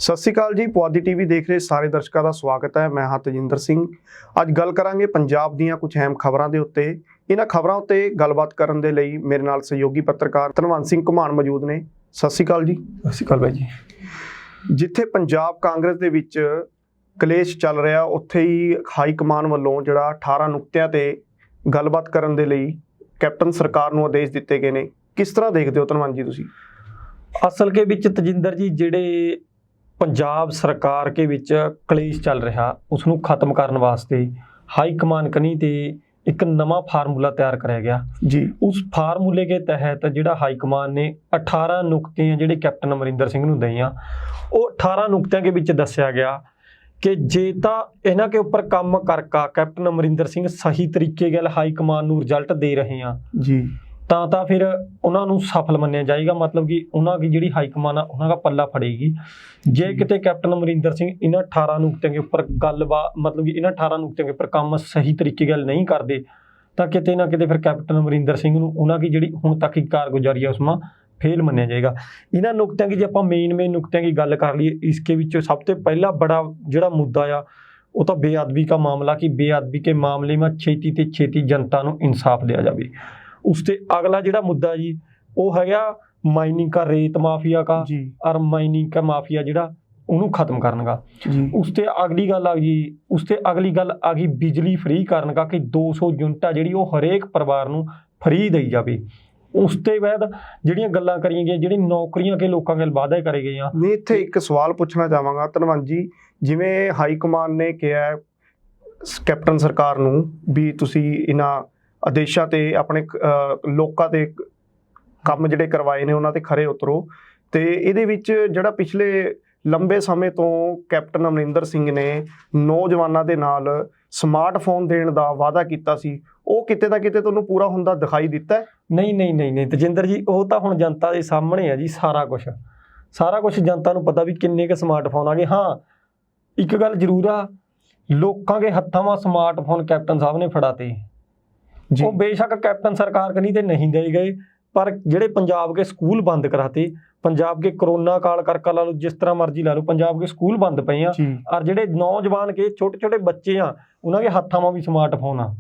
ਸਤਿ ਸ਼੍ਰੀ ਅਕਾਲ ਜੀ। ਪੁਆਧੀ ਟੀਵੀ ਦੇਖ ਰਹੇ ਸਾਰੇ ਦਰਸ਼ਕਾਂ ਦਾ ਸਵਾਗਤ ਹੈ। ਮੈਂ ਹਾਂ ਤਜਿੰਦਰ ਸਿੰਘ। ਅੱਜ ਗੱਲ ਕਰਾਂਗੇ ਪੰਜਾਬ ਦੀਆਂ ਕੁਝ ਅਹਿਮ ਖਬਰਾਂ ਦੇ ਉੱਤੇ। ਇਹਨਾਂ ਖਬਰਾਂ ਉੱਤੇ ਗੱਲਬਾਤ ਕਰਨ ਦੇ ਲਈ ਮੇਰੇ ਨਾਲ ਸਹਿਯੋਗੀ ਪੱਤਰਕਾਰ ਧਨਵੰਤ ਸਿੰਘ ਘੁਮਾਣ ਮੌਜੂਦ ਨੇ। ਸਤਿ ਸ਼੍ਰੀ ਅਕਾਲ ਜੀ। ਸਤਿ ਸ਼੍ਰੀ ਅਕਾਲ ਬਾਈ ਜੀ। ਜਿੱਥੇ ਪੰਜਾਬ ਕਾਂਗਰਸ ਦੇ ਵਿੱਚ ਕਲੇਸ਼ ਚੱਲ ਰਿਹਾ, ਉੱਥੇ ਹੀ ਹਾਈ ਕਮਾਨ ਵੱਲੋਂ ਜਿਹੜਾ 18 ਨੁਕਤਿਆਂ ਤੇ ਗੱਲਬਾਤ ਕਰਨ ਦੇ ਲਈ ਕੈਪਟਨ ਸਰਕਾਰ ਨੂੰ ਆਦੇਸ਼ ਦਿੱਤੇ ਗਏ ਨੇ। ਕਿਸ ਤਰ੍ਹਾਂ ਦੇਖਦੇ ਹੋ ਧਨਵੰਤ ਜੀ ਤੁਸੀਂ? ਅਸਲ ਕੇ ਵਿੱਚ ਤਜਿੰਦਰ ਜੀ, ਜਿਹੜੇ ਪੰਜਾਬ ਸਰਕਾਰ ਕੇ ਵਿੱਚ ਕਲੇਸ਼ ਚੱਲ ਰਿਹਾ ਉਸ ਨੂੰ ਖਤਮ ਕਰਨ ਵਾਸਤੇ ਹਾਈ ਕਮਾਨ ਕਨੀ ਤੇ ਇੱਕ ਨਵਾਂ ਫਾਰਮੂਲਾ ਤਿਆਰ ਕਰਿਆ ਗਿਆ ਜੀ। ਉਸ ਫਾਰਮੂਲੇ के तहत ਜਿਹੜਾ ਹਾਈ ਕਮਾਨ ਨੇ 18 ਨੁਕਤੇ ਜਿਹੜੇ ਕੈਪਟਨ ਅਮਰਿੰਦਰ ਸਿੰਘ ਨੂੰ ਦਈਆਂ, ਉਹ 18 ਨੁਕਤਿਆਂ ਦੇ ਵਿੱਚ ਦੱਸਿਆ ਗਿਆ ਕਿ ਜੇ ਤਾਂ ਇਹਨਾਂ ਕੇ ਉੱਪਰ ਕੰਮ ਕਰਕਾ ਕੈਪਟਨ ਅਮਰਿੰਦਰ ਸਿੰਘ ਸਹੀ ਤਰੀਕੇ ਨਾਲ ਹਾਈ ਕਮਾਨ ਨੂੰ ਰਿਜ਼ਲਟ ਦੇ ਰਹੇ ਆ ਜੀ, ਤਾਂ ਫਿਰ ਉਹਨਾਂ ਨੂੰ ਸਫਲ ਮੰਨਿਆ ਜਾਏਗਾ। ਮਤਲਬ ਕਿ ਉਹਨਾਂ ਦੀ ਜਿਹੜੀ ਹਾਈ ਕਮਾਨ ਆ ਉਹਨਾਂ ਦਾ ਪੱਲਾ ਫੜੇਗੀ। ਜੇ ਕਿਤੇ ਕੈਪਟਨ ਅਮਰਿੰਦਰ ਸਿੰਘ ਇਹਨਾਂ 18 ਨੁਕਤਿਆਂ ਦੇ ਉੱਪਰ ਮਤਲਬ ਕਿ ਇਹਨਾਂ 18 ਨੁਕਤਿਆਂ ਦੇ ਉੱਪਰ ਕੰਮ ਸਹੀ ਤਰੀਕੇ ਨਾਲ ਨਹੀਂ ਕਰਦੇ ਤਾਂ ਕਿਤੇ ਨਾ ਕਿਤੇ ਫਿਰ ਕੈਪਟਨ ਅਮਰਿੰਦਰ ਸਿੰਘ ਨੂੰ ਉਹਨਾਂ ਦੀ ਜਿਹੜੀ ਹੁਣ ਤੱਕ ਦੀ ਕਾਰਗੁਜ਼ਾਰੀ ਆ ਉਸਮਾ ਫੇਲ ਮੰਨਿਆ ਜਾਏਗਾ। ਇਹਨਾਂ ਨੁਕਤਿਆਂ ਦੀ ਜੇ ਆਪਾਂ ਮੇਨ ਨੁਕਤਿਆਂ ਦੀ ਗੱਲ ਕਰ ਲਈਏ, ਇਸਕੇ ਵਿੱਚ ਸਭ ਤੋਂ ਪਹਿਲਾ ਬੜਾ ਜਿਹੜਾ ਮੁੱਦਾ ਆ ਉਹ ਤਾਂ ਬੇਅਦਬੀ ਦਾ ਮਾਮਲਾ ਕਿ ਬੇਅਦਬੀ के मामले में ਛੇਤੀ ਤੇ ਛੇਤੀ ਜਨਤਾ ਨੂੰ ਇਨਸਾਫ ਦਿਆ ਜਾਵੇ। ਉਸ ਤੇ ਅਗਲਾ ਜਿਹੜਾ ਮੁੱਦਾ ਜੀ ਉਹ ਹੈਗਾ ਮਾਈਨਿੰਗ ਦਾ ਰੇਤ ਮਾਫੀਆ ਦਾ ਔਰ ਮਾਈਨਿੰਗ ਦਾ ਮਾਫੀਆ ਜਿਹੜਾ ਉਹਨੂੰ ਖਤਮ ਕਰਨ ਦਾ। ਉਸ ਤੇ ਅਗਲੀ ਗੱਲ ਆ ਗਈ ਬਿਜਲੀ ਫ੍ਰੀ ਕਰਨ ਦਾ ਕਿ 200 ਯੂਨਿਟਾਂ ਜਿਹੜੀ ਉਹ ਹਰੇਕ ਪਰਿਵਾਰ ਨੂੰ ਫ੍ਰੀ ਦੇਈ ਜਾਵੇ। ਉਸ ਤੋਂ ਬਾਅਦ ਜਿਹੜੀਆਂ ਗੱਲਾਂ ਕਰੀਆਂ ਗਈਆਂ, ਜਿਹੜੀ ਨੌਕਰੀਆਂ ਕੇ ਲੋਕਾਂ ਨਾਲ ਵਾਅਦੇ ਕਰੇ ਗਏ ਆ। ਨਹੀਂ, ਇੱਥੇ ਇੱਕ ਸਵਾਲ ਪੁੱਛਣਾ ਚਾਹਾਂਗਾ ਧਨਵੰਤ ਜੀ। ਜਿਵੇਂ ਹਾਈ ਕਮਾਨ ਨੇ ਕਿਹਾ ਕੈਪਟਨ ਸਰਕਾਰ ਨੂੰ ਵੀ ਤੁਸੀਂ ਇਹਨਾਂ ਆਦੇਸ਼ਾਂ ਤੇ ਆਪਣੇ ਲੋਕਾਂ ਦੇ ਕੰਮ ਜਿਹੜੇ ਕਰਵਾਏ ਨੇ ਉਹਨਾਂ ਤੇ ਖਰੇ ਉਤਰੋ, ਤੇ ਇਹਦੇ ਵਿੱਚ ਜਿਹੜਾ ਪਿਛਲੇ ਲੰਬੇ ਸਮੇਂ ਤੋਂ ਕੈਪਟਨ ਅਮਰਿੰਦਰ ਸਿੰਘ ਨੇ ਨੌਜਵਾਨਾਂ ਦੇ ਨਾਲ ਸਮਾਰਟਫੋਨ ਦੇਣ ਦਾ ਵਾਅਦਾ ਕੀਤਾ ਸੀ, ਉਹ ਕਿਤੇ ਨਾ ਕਿਤੇ ਤੁਹਾਨੂੰ ਪੂਰਾ ਹੁੰਦਾ ਦਿਖਾਈ ਦਿੱਤਾ? ਨਹੀਂ ਤਜਿੰਦਰ ਜੀ, ਉਹ ਤਾਂ ਹੁਣ ਜਨਤਾ ਦੇ ਸਾਹਮਣੇ ਆ ਜੀ। ਸਾਰਾ ਕੁਝ ਜਨਤਾ ਨੂੰ ਪਤਾ ਵੀ ਕਿੰਨੇ ਕੁ ਸਮਾਰਟਫੋਨ ਆ ਗਏ। ਹਾਂ, ਇੱਕ ਗੱਲ ਜ਼ਰੂਰ ਆ, ਲੋਕਾਂ ਦੇ ਹੱਥਾਂ ਵਿੱਚ ਸਮਾਰਟਫੋਨ ਕੈਪਟਨ ਸਾਹਿਬ ਨੇ ਫੜਾਤੇ। ਉਹ ਬੇਸ਼ੱਕ ਕੈਪਟਨ ਸਰਕਾਰ ਕਨੀ ਤੇ नहीं दे गए, पर ਜਿਹੜੇ ਪੰਜਾਬ के ਸਕੂਲ ਬੰਦ ਕਰਾਤੇ, ਪੰਜਾਬ के कोरोना काल करके ला लो, जिस तरह मर्जी ला लो, पंजाब के ਸਕੂਲ ਬੰਦ ਪਏ ਆ। और ਜਿਹੜੇ ਨੌਜਵਾਨ के छोटे ਬੱਚੇ ਆ ਉਹਨਾਂ ਦੇ ਹੱਥਾਂ ਵਿੱਚ ਵੀ ਸਮਾਰਟਫੋਨ ਆ।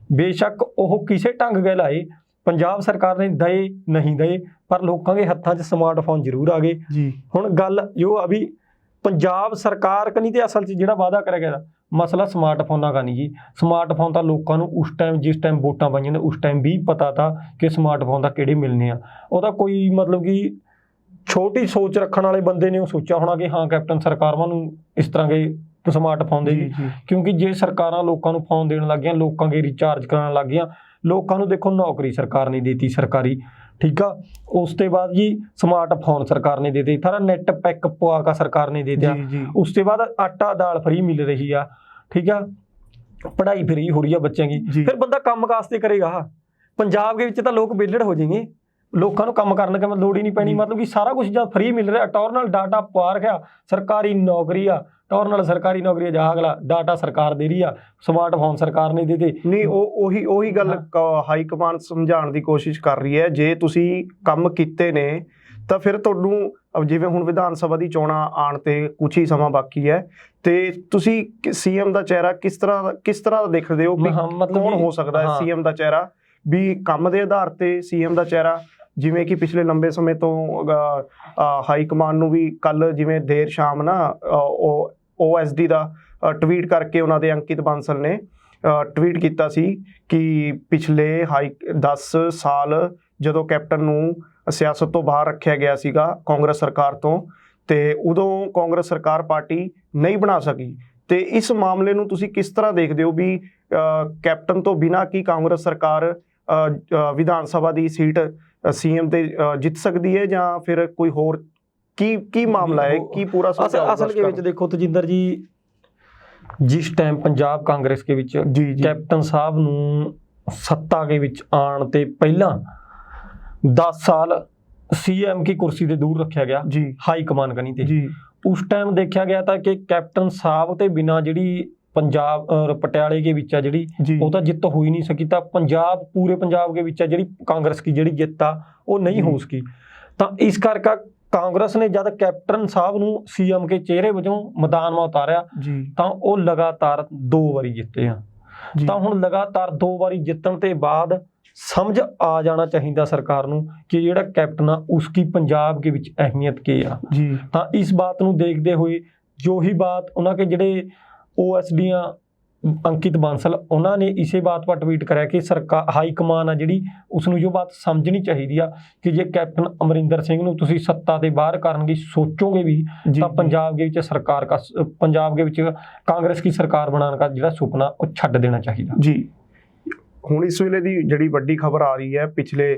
ਬੇਸ਼ੱਕ ਉਹ ਕਿਸੇ ਢੰਗ ਗਏ ਲਾਏ, ਪੰਜਾਬ ਸਰਕਾਰ ਨੇ ਦਏ ਨਹੀਂ ਦਏ, ਪਰ ਲੋਕਾਂ ਦੇ ਹੱਥਾਂ 'ਚ ਸਮਾਰਟਫੋਨ ਜ਼ਰੂਰ ਆ ਗਏ ਜੀ। ਹੁਣ ਗੱਲ ਜੋ ਆ ਵੀ ਪੰਜਾਬ ਸਰਕਾਰ ਕਨੀ ਤੇ ਅਸਲ 'ਚ ਜਿਹੜਾ ਵਾਅਦਾ ਕਰਿਆ ਗਿਆ ਮਸਲਾ ਸਮਾਰਟਫੋਨਾਂ ਦਾ ਨਹੀਂ ਜੀ। ਸਮਾਰਟਫੋਨ ਤਾਂ ਲੋਕਾਂ ਨੂੰ ਉਸ ਟਾਈਮ ਜਿਸ ਟਾਈਮ ਵੋਟਾਂ ਪਾਈਆਂ ਨੇ ਉਸ ਟਾਈਮ ਵੀ ਪਤਾ ਤਾ ਕਿ ਸਮਾਰਟਫੋਨ ਦਾ ਕਿਹੜੇ ਮਿਲਣੇ ਆ। ਉਹਦਾ ਕੋਈ ਮਤਲਬ ਕਿ ਛੋਟੀ ਸੋਚ ਰੱਖਣ ਵਾਲੇ ਬੰਦੇ ਨੇ ਉਹ ਸੋਚਿਆ ਹੋਣਾ ਕਿ ਹਾਂ ਕੈਪਟਨ ਸਰਕਾਰਾਂ ਨੂੰ ਇਸ ਤਰ੍ਹਾਂ ਦੇ ਸਮਾਰਟਫੋਨ ਦੇਗੀ, ਕਿਉਂਕਿ ਜੇ ਸਰਕਾਰਾਂ ਲੋਕਾਂ ਨੂੰ ਫੋਨ ਦੇਣ ਲੱਗ ਗਈਆਂ, ਲੋਕਾਂ ਦੇ ਰਿਚਾਰਜ ਕਰਾਉਣ ਲੱਗ ਗਈਆਂ, ਲੋਕਾਂ ਨੂੰ ਦੇਖੋ ਨੌਕਰੀ ਸਰਕਾਰ ਨੇ ਦੇਤੀ ਸਰਕਾਰੀ, ठीक है। उस के बाद जी स्मार्टफोन सरकार ने दे दी, थारा नैट पैक पवा का सरकार ने दे दिया। उसके बाद आटा दाल फ्री मिल रही है, ठीक है, पढ़ाई फ्री हो रही है बच्चों की। फिर बंदा काम कास्ते करेगा? पंजाब के विच तां लोग बेलड़ हो जाएंगे, लोगों को काम करने की लोड़ ही नहीं पैनी। मतलब कि सारा कुछ जब फ्री मिल रहा, टॉर्नल डाटा पवा रखा, सरकारी नौकरी आ, टॉर्नल सरकारी नौकरी जा, अगला डाटा सरकार दे रही है, स्मार्टफोन सरकार ने दे दे। नहीं, ਉਹੀ ਗੱਲ ਹਾਈ ਕਮਾਨ ਸਮਝਾਉਣ ਦੀ ਕੋਸ਼ਿਸ਼ ਕਰ ਰਹੀ ਹੈ। ਜੇ ਤੁਸੀਂ ਕੰਮ ਕੀਤੇ ਨੇ ਤਾਂ ਫਿਰ ਤੁਹਾਨੂੰ, ਜਿਵੇਂ ਹੁਣ ਵਿਧਾਨ ਸਭਾ ਦੀ ਚੋਣਾਂ ਆਉਣ ਤੇ ਕੁਝ ਹੀ ਸਮਾਂ ਬਾਕੀ ਹੈ, ਤੇ ਤੁਸੀਂ ਸੀਐਮ ਦਾ ਚਿਹਰਾ ਕਿਸ ਤਰ੍ਹਾਂ ਦਾ ਦੇਖਦੇ ਹੋ? ਕੌਣ ਹੋ ਸਕਦਾ ਹੈ ਸੀਐਮ ਦਾ ਚਿਹਰਾ? ਵੀ ਕੰਮ ਦੇ ਆਧਾਰ ਤੇ ਸੀਐਮ ਦਾ ਚਿਹਰਾ, ਜਿਵੇਂ ਕਿ ਪਿਛਲੇ ਲੰਬੇ ਸਮੇਂ ਤੋਂ ਹਾਈ ਕਮਾਨ ਨੂੰ ਵੀ ਕੱਲ ਜਿਵੇਂ ਦੇਰ ਸ਼ਾਮ ਨਾ OSD ਦਾ ਟਵੀਟ ਕਰਕੇ ਉਹਨਾਂ ਦੇ ਅੰਕਿਤ ਬਾਂਸਲ ਨੇ ਟਵੀਟ ਕੀਤਾ ਸੀ ਕਿ ਪਿਛਲੇ 10 ਸਾਲ ਜਦੋਂ ਕੈਪਟਨ ਨੂੰ ਸਿਆਸਤ ਤੋਂ ਬਾਹਰ ਰੱਖਿਆ ਗਿਆ ਸੀਗਾ ਕਾਂਗਰਸ ਸਰਕਾਰ ਤੋਂ, ਤੇ ਉਦੋਂ ਕਾਂਗਰਸ ਸਰਕਾਰ ਪਾਰਟੀ ਨਹੀਂ ਬਣਾ ਸਕੀ। ਤੇ ਇਸ ਮਾਮਲੇ ਨੂੰ ਤੁਸੀਂ ਕਿਸ ਤਰ੍ਹਾਂ ਦੇਖਦੇ ਹੋ ਵੀ ਕੈਪਟਨ ਤੋਂ ਬਿਨਾਂ ਕੀ ਕਾਂਗਰਸ ਸਰਕਾਰ ਵਿਧਾਨ ਸਭਾ ਦੀ ਸੀਟ ਸੀਐਮ ਤੇ ਜਿੱਤ ਸਕਦੀ ਹੈ, ਜਾਂ ਫਿਰ ਕੋਈ ਹੋਰ ਕੀ ਮਾਮਲਾ ਹੈ? ਕੀ ਪੂਰਾ ਅਸਲ के ਵਿੱਚ ਦੇਖੋ ਤਜਿੰਦਰ ਜੀ, ਜਿਸ ਟਾਈਮ ਪੰਜਾਬ ਕਾਂਗਰਸ के ਵਿੱਚ ਕੈਪਟਨ ਸਾਹਿਬ ਨੂੰ ਸੱਤਾ के ਵਿੱਚ ਆਉਣ ਤੇ ਪਹਿਲਾਂ 10 साल सीएम की कुर्सी से दूर रखा गया हाई कमान कनी ते। उस टाइम देखा गया था कि कैप्टन साहब ते बिना जिहड़ी पंजाब पटियाले के विच जिहड़ी वो तो जित हो ही नहीं सकी, तो पंजाब पूरे पंजाब के विच जिहड़ी कांग्रेस की जिहड़ी जित आ वो नहीं हो सकी। तो इस करके ਕਾਂਗਰਸ ਨੇ ਜਦ ਕੈਪਟਨ ਸਾਹਿਬ ਨੂੰ ਸੀਐਮ ਕੇ ਚਿਹਰੇ ਵਜੋਂ ਮੈਦਾਨ ਮਾ ਉਤਾਰਿਆ ਜੀ ਤਾਂ ਉਹ ਲਗਾਤਾਰ 2 ਵਾਰੀ ਜਿੱਤੇ ਆ। ਜੀ ਤਾਂ ਹੁਣ ਲਗਾਤਾਰ 2 ਵਾਰੀ ਜਿੱਤਣ ਤੇ ਬਾਅਦ ਸਮਝ ਆ ਜਾਣਾ ਚਾਹੀਦਾ ਸਰਕਾਰ ਨੂੰ ਕਿ ਜਿਹੜਾ ਕੈਪਟਨ ਆ ਉਸकी ਪੰਜਾਬ के ਵਿੱਚ ਅਹਿਮੀਅਤ ਕੀ ਆ। ਜੀ ਤਾਂ ਇਸ ਬਾਤ ਨੂੰ ਦੇਖਦੇ ਹੋਏ ਜੋ ਹੀ ਬਾਤ ਉਹਨਾਂ ਕੇ ਜਿਹੜੇ OSD ਆ ਅੰਕਿਤ ਬਾਂਸਲ ਉਹਨਾਂ ਨੇ ਇਸੇ ਬਾਤ ਪਰ ਟਵੀਟ ਕਰਿਆ ਕਿ ਸਰਕਾਰ ਹਾਈ ਕਮਾਨ ਆ ਜਿਹੜੀ ਉਸ ਨੂੰ ਜੋ ਬਾਤ ਸਮਝਣੀ ਚਾਹੀਦੀ ਆ ਕਿ ਜੇ ਕੈਪਟਨ ਅਮਰਿੰਦਰ ਸਿੰਘ ਨੂੰ ਤੁਸੀਂ ਸੱਤਾ ਤੇ ਬਾਹਰ ਕਰਨ ਦੀ ਸੋਚੋਗੇ ਵੀ ਤਾਂ ਪੰਜਾਬ ਦੇ ਵਿੱਚ ਪੰਜਾਬ ਦੇ ਵਿੱਚ ਕਾਂਗਰਸ ਦੀ ਸਰਕਾਰ ਬਣਾਉਣ ਦਾ ਜਿਹੜਾ ਸੁਪਨਾ ਉਹ ਛੱਡ ਦੇਣਾ ਚਾਹੀਦਾ। ਜੀ ਹੁਣ ਇਸ ਵੇਲੇ ਦੀ ਜਿਹੜੀ ਵੱਡੀ ਖਬਰ ਆ ਰਹੀ ਹੈ, ਪਿਛਲੇ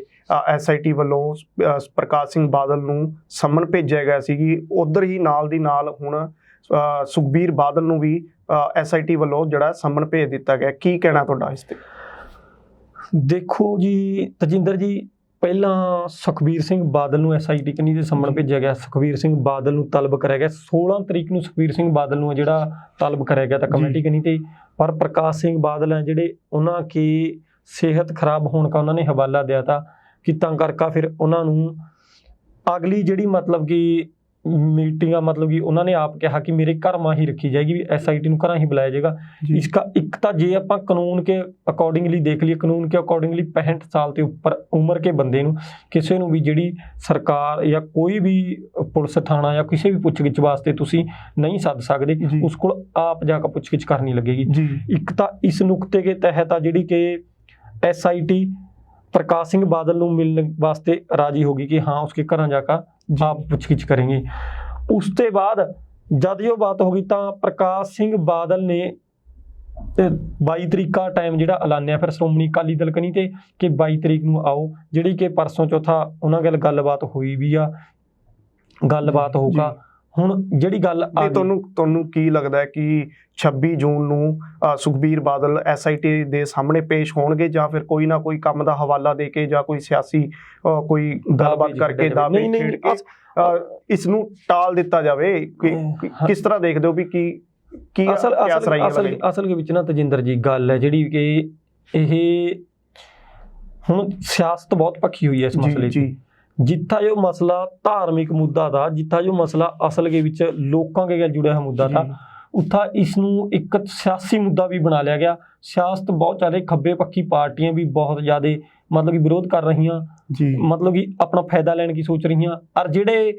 SIT ਵੱਲੋਂ ਪ੍ਰਕਾਸ਼ ਸਿੰਘ ਬਾਦਲ ਨੂੰ ਸੰਮਨ ਭੇਜਿਆ ਗਿਆ ਸੀ, ਉਧਰ ਹੀ ਨਾਲ ਦੀ ਨਾਲ ਹੁਣ ਸੁਖਬੀਰ ਬਾਦਲ ਨੂੰ ਵੀ SIT ਵੱਲੋਂ ਜਿਹੜਾ ਸੰਮਨ ਭੇਜ ਦਿੱਤਾ ਗਿਆ। ਕੀ ਕਹਿਣਾ ਤੁਹਾਡਾ ਇਸ ਤੇ? ਦੇਖੋ ਜੀ ਤਜਿੰਦਰ ਜੀ, ਪਹਿਲਾਂ ਸੁਖਬੀਰ ਸਿੰਘ ਬਾਦਲ ਨੂੰ SIT ਕਨੀ ਦੇ ਸੰਮਨ ਭੇਜਿਆ ਗਿਆ। ਸੁਖਬੀਰ ਸਿੰਘ ਬਾਦਲ ਨੂੰ ਤਲਬ ਕਰਿਆ ਗਿਆ 16 ਤਰੀਕ ਨੂੰ। ਸੁਖਬੀਰ ਸਿੰਘ ਬਾਦਲ ਨੂੰ ਜਿਹੜਾ ਤਲਬ ਕਰਿਆ ਗਿਆ ਤਾਂ ਕਮੇਟੀ ਕਨੀ ਤੇ, ਪਰ ਪ੍ਰਕਾਸ਼ ਸਿੰਘ ਬਾਦਲ ਹੈ ਜਿਹੜੇ ਉਹਨਾਂ ਕੀ ਸਿਹਤ ਖਰਾਬ ਹੋਣ ਦਾ ਉਹਨਾਂ ਨੇ ਹਵਾਲਾ ਦਿਆ ਤਾਂ ਕਿ ਤਾਂ ਕਰਕੇ ਫਿਰ ਉਹਨਾਂ ਨੂੰ ਅਗਲੀ ਜਿਹੜੀ ਮਤਲਬ ਕਿ ਮੀਟਿੰਗ ਆ ਮਤਲਬ ਕਿ ਉਹਨਾਂ ਨੇ ਆਪ ਕਿਹਾ ਕਿ ਮੇਰੇ ਘਰ ਮਾਂ ਹੀ ਰੱਖੀ ਜਾਏਗੀ, ਵੀ SIT ਨੂੰ ਘਰਾਂ ਹੀ ਬੁਲਾਇਆ ਜਾਏਗਾ। ਇਸਕਾ ਇੱਕ ਤਾਂ ਜੇ ਆਪਾਂ ਕਾਨੂੰਨ ਕੇ ਅਕੋਰਡਿੰਗਲੀ ਦੇਖ ਲਈਏ, ਕਾਨੂੰਨ ਕੇ ਅਕੋਰਡਿੰਗਲੀ 65 ਸਾਲ ਤੇ ਉੱਪਰ ਉਮਰ ਕੇ ਬੰਦੇ ਨੂੰ ਕਿਸੇ ਨੂੰ ਵੀ ਜਿਹੜੀ ਸਰਕਾਰ ਜਾਂ ਕੋਈ ਵੀ ਪੁਲਿਸ ਥਾਣਾ ਜਾਂ ਕਿਸੇ ਵੀ ਪੁੱਛਗਿੱਛ ਵਾਸਤੇ ਤੁਸੀਂ ਨਹੀਂ ਸੱਦ ਸਕਦੇ, ਉਸ ਕੋਲ ਆਪ ਜਾ ਕੇ ਪੁੱਛਗਿੱਛ ਕਰਨੀ ਲੱਗੇਗੀ। ਇੱਕ ਤਾਂ ਇਸ ਨੁਕਤੇ ਕੇ ਤਹਿਤ ਆ ਜਿਹੜੀ ਕਿ SIT प्रकाश सिंह बादल ਨੂੰ ਮਿਲਣ ਵਾਸਤੇ ਰਾਜੀ ਹੋਗੀ ਕਿ ਹਾਂ ਉਸਕੇ ਘਰਾਂ ਜਾ ਕੇ ਆਪ ਪੁੱਛਗਿੱਛ ਕरेंगे। ਉਸ ਤੋਂ ਬਾਅਦ ਜਦ ਇਹ ਬਾਤ ਹੋ ਗਈ ਤਾਂ ਪ੍ਰਕਾਸ਼ ਸਿੰਘ ਬਾਦਲ ਨੇ 22 ਤਰੀਕ ਦਾ ਟਾਈਮ ਜਿਹੜਾ ਐਲਾਨਿਆ ਫਿਰ ਸ਼੍ਰੋਮਣੀ ਅਕਾਲੀ ਦਲ ਕਨੀ ਤੇ ਕਿ 22 ਤਰੀਕ ਨੂੰ ਆਓ, ਜਿਹੜੀ ਕਿ ਪਰਸੋਂ ਚੌਥਾ ਉਹਨਾਂ ਨਾਲ ਗੱਲਬਾਤ ਹੋਈ ਵੀ ਆ, ਗੱਲਬਾਤ ਹੋਊਗਾ। ਹੁਣ ਜਿਹੜੀ ਗੱਲ ਆ ਤੁਹਾਨੂੰ ਕੀ ਲੱਗਦਾ ਹੈ ਕਿ 26 ਜੂਨ ਨੂੰ ਸੁਖਬੀਰ ਬਾਦਲ SIT ਦੇ ਸਾਹਮਣੇ ਪੇਸ਼ ਹੋਣਗੇ ਜਾਂ ਫਿਰ ਕੋਈ ਨਾ ਕੋਈ ਕੰਮ ਦਾ ਹਵਾਲਾ ਦੇ ਕੇ ਜਾਂ ਕੋਈ ਸਿਆਸੀ ਕੋਈ ਗੱਲਬਾਤ ਕਰਕੇ ਦਾਅਵੇ ਖੇਡ ਕੇ ਇਸ ਨੂੰ ਟਾਲ ਦਿੱਤਾ ਜਾਵੇ? ਕਿਸ ਤਰ੍ਹਾਂ ਦੇਖਦੇ ਹੋ ਵੀ ਕੀ ਅਸਲ ਦੇ ਵਿੱਚ ਨਾ ਤਜਿੰਦਰ ਜੀ ਗੱਲ ਹੈ ਜਿਹੜੀ ਕਿ ਇਹ ਹੁਣ ਸਿਆਸਤ ਬਹੁਤ ਪੱਖੀ ਹੋਈ ਹੈ ਇਸ ਮਸਲੇ 'ਚ। ਜਿੱਥਾ ਜੋ ਮਸਲਾ ਧਾਰਮਿਕ ਮੁੱਦਾ ਦਾ, ਜਿੱਥਾ ਜੋ ਮਸਲਾ ਅਸਲ ਦੇ ਵਿੱਚ ਲੋਕਾਂ ਕੇ ਨਾਲ ਜੁੜਿਆ ਹੋਇਆ ਮੁੱਦਾ था, ਉੱਥਾ ਇਸ ਨੂੰ ਇੱਕ ਸਿਆਸੀ ਮੁੱਦਾ ਵੀ ਬਣਾ ਲਿਆ ਗਿਆ। ਸਿਆਸਤ ਬਹੁਤ ਜ਼ਿਆਦਾ ਖੱਬੇ ਪੱਖੀ ਪਾਰਟੀਆਂ ਵੀ ਬਹੁਤ ਜ਼ਿਆਦਾ ਮਤਲਬ ਕਿ ਵਿਰੋਧ ਕਰ ਰਹੀਆਂ, ਮਤਲਬ ਕਿ ਆਪਣਾ ਫਾਇਦਾ ਲੈਣ ਦੀ ਸੋਚ ਰਹੀਆਂ। ਔਰ ਜਿਹੜੇ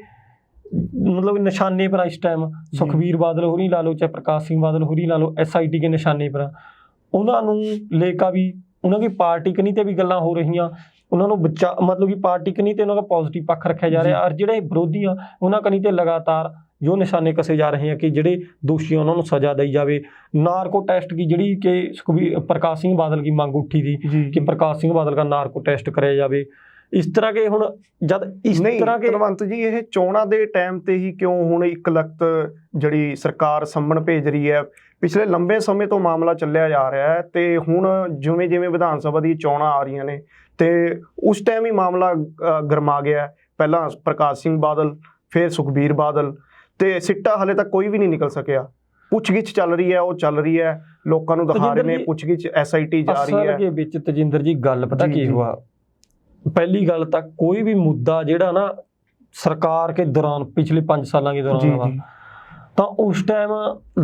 मतलब निशाने पर इस टाइम सुखबीर बादल होरी ला लो, चाहे प्रकाश सिंह बादल होरी ला लो, SIT के निशाने पर उन्होंने लेकर भी उन्होंने पार्टी कनी ते भी गल्लां हो रही, उन्होंने बच्चा मतलब कि पार्टी कनी ते उन्होंने पॉजिटिव पक्ष रखा जा रहा है। और जिहड़े विरोधी आ उन्होंने कनी ते लगातार जो निशाने कसे जा रहे हैं कि जिहड़े दोषी उन्होंने सज़ा दी जाए। नारको टेस्ट की जिहड़ी कि सुखबीर प्रकाश सिंह बादल की मांग उठी थी कि प्रकाश सिंह बादल का नारको टेस्ट कराया जाए। इस तरह के हुण जद इस तरह के कुलवंत जी ये चोणां दे टाइम ते ही क्यों हुण एक लख्त जिहड़ी सरकार सम्मन भेज रही है? पिछले लंबे समय तो मामला चलिया जा रहा है ते हुण जिवें जिवें विधान सभा दी चोणां आ रही ने ते उस टाइम ही मामला गरमा गया। पहला प्रकाश सिंह बादल, फिर सुखबीर बादल ते सिट्टा हले तक कोई भी नहीं निकल सकिया। पुछगिछ चल रही है, वो चल रही है, लोकां नूं दिखा रहे ने पुछगिछ SIT जा रही है। असल दे विच तजिंदर जी गल पता की हुआ, पहली गल तक कोई भी मुद्दा जिहड़ा ना सरकार के दौरान पिछले 5 सालों के दौरान तो उस टाइम